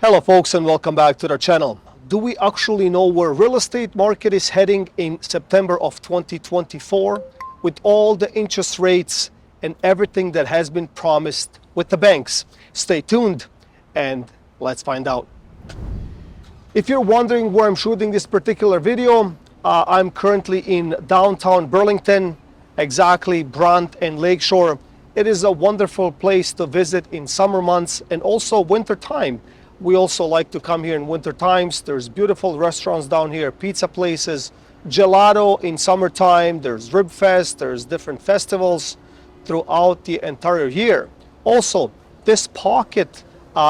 Hello folks, and welcome back to the channel. Do we actually know where real estate market is heading in September of 2024 with all the interest rates and everything that has been promised with the banks? Stay tuned and let's find out. If you're wondering where I'm shooting this particular video, I'm currently in downtown Burlington, exactly Brant and Lakeshore. It is a wonderful place to visit in summer months and also winter time. We also like to come here in winter times. There's beautiful restaurants down here, pizza places, gelato in summertime, there's Rib Fest, there's different festivals throughout the entire year. Also, this pocket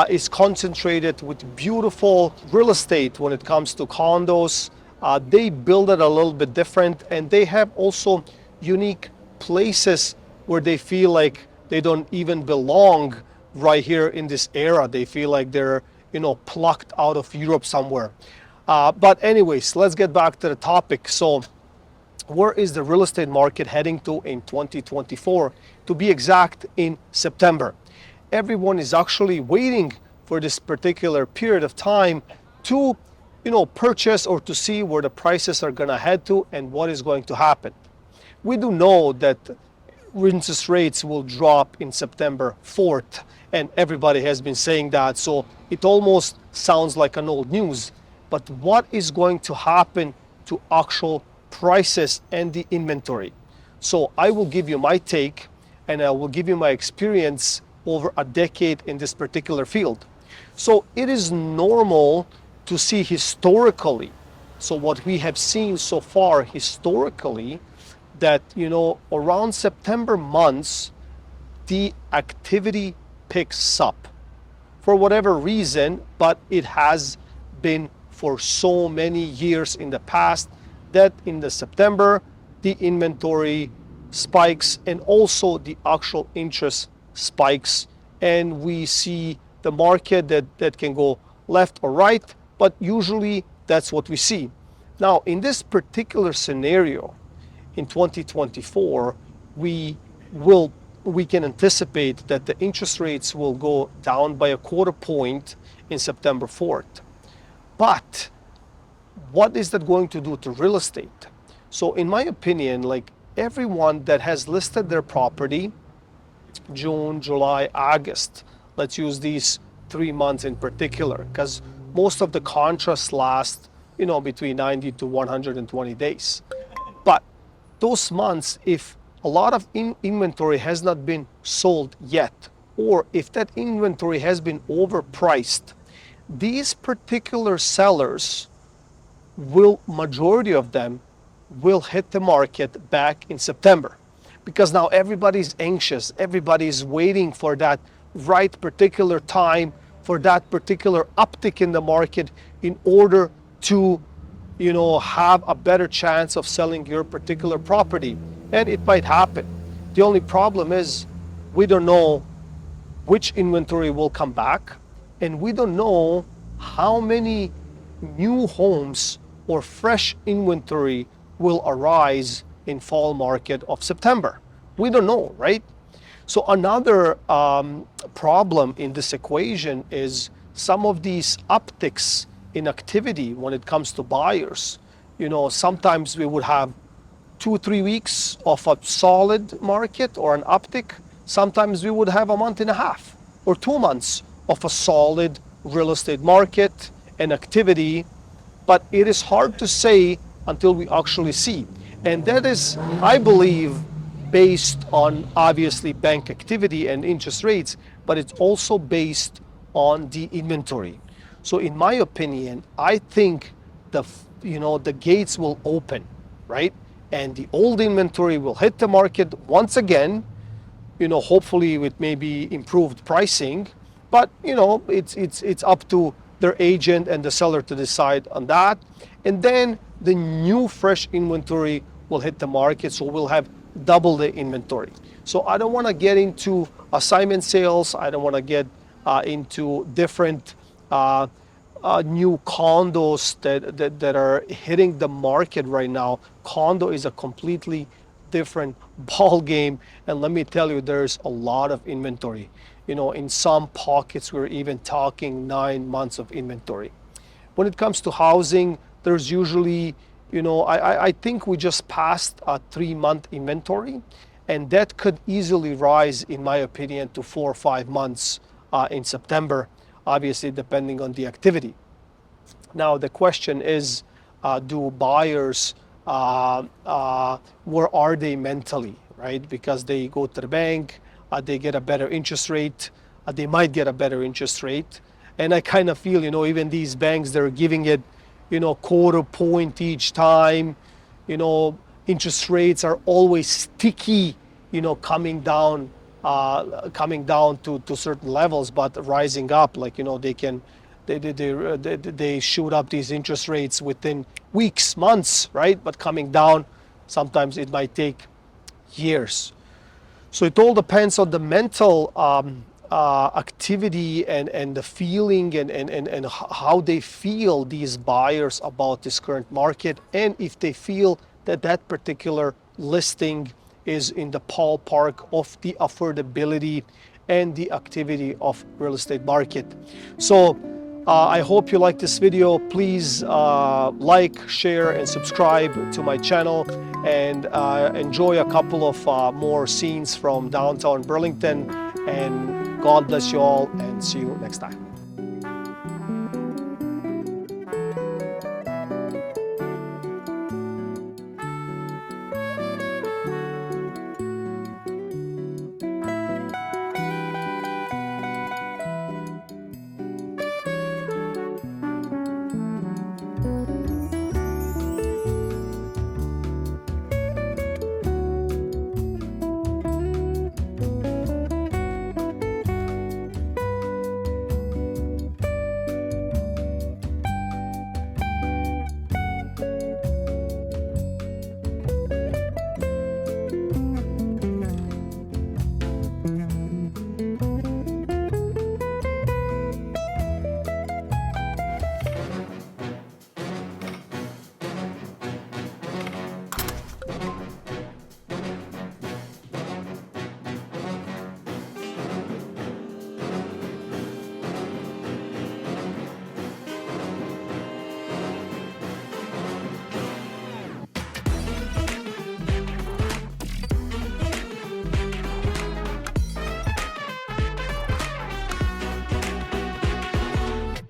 is concentrated with beautiful real estate when it comes to condos. They build it a little bit different, and they have also unique places where they feel like they don't even belong right here in this era. They feel like they're plucked out of Europe somewhere. But anyways, let's get back to the topic. So where is the real estate market heading to in 2024? To be exact, in September. Everyone is actually waiting for this particular period of time to purchase or to see where the prices are going to head to and what is going to happen. We do know that interest rates will drop in September 4th, and everybody has been saying that, so it almost sounds like an old news. But what is going to happen to actual prices and the inventory? So I will give you my take, and I will give you my experience over a decade in this particular field. So it is normal to see historically, so what we have seen so far historically, that around September months the activity picks up for whatever reason, but it has been for so many years in the past that in the September the inventory spikes and also the actual interest spikes, and we see the market that can go left or right, but usually that's what we see. Now in this particular scenario in 2024, we can anticipate that the interest rates will go down by a quarter point in September 4th. But what is that going to do to real estate? So in my opinion, like everyone that has listed their property, June, July, August, let's use these 3 months in particular, because most of the contracts last, between 90 to 120 days. But those months, if a lot of inventory has not been sold yet, or if that inventory has been overpriced, these particular sellers majority of them will hit the market back in September, because now everybody's anxious, everybody's waiting for that right particular time, for that particular uptick in the market in order to have a better chance of selling your particular property. And it might happen. The only problem is we don't know which inventory will come back, and we don't know how many new homes or fresh inventory will arise in fall market of September. We don't know, right? So another problem in this equation is some of these upticks in activity when it comes to buyers. Sometimes we would have 2-3 weeks of a solid market or an uptick. Sometimes we would have a month and a half or 2 months of a solid real estate market and activity, but it is hard to say until we actually see. And that is, I believe, based on obviously bank activity and interest rates, but it's also based on the inventory. So in my opinion, I think the gates will open, right? And the old inventory will hit the market once again, hopefully with maybe improved pricing, but it's up to their agent and the seller to decide on that. And then the new fresh inventory will hit the market, so we'll have double the inventory. So I don't want to get into assignment sales. I don't want to get into different new condos that are hitting the market right now. Condo is a completely different ball game, and let me tell you, there's a lot of inventory. In some pockets, we're even talking 9 months of inventory. When it comes to housing, there's usually, I think we just passed a 3-month inventory, and that could easily rise, in my opinion, to 4 or 5 months in September, obviously depending on the activity. Now, the question is, do buyers, where are they mentally, right? Because they go to the bank, they get a better interest rate, they might get a better interest rate. And I kind of feel, even these banks, they're giving it, quarter point each time. Interest rates are always sticky, coming down to certain levels, but rising up, like, they shoot up these interest rates within weeks, months, right? But coming down, sometimes it might take years. So it all depends on the mental activity and the feeling and how they feel, these buyers, about this current market, and if they feel that that particular listing is in the ballpark of the affordability and the activity of real estate market. So I hope you like this video. Please like, share, and subscribe to my channel, and enjoy a couple of more scenes from downtown Burlington. And God bless you all, and see you next time.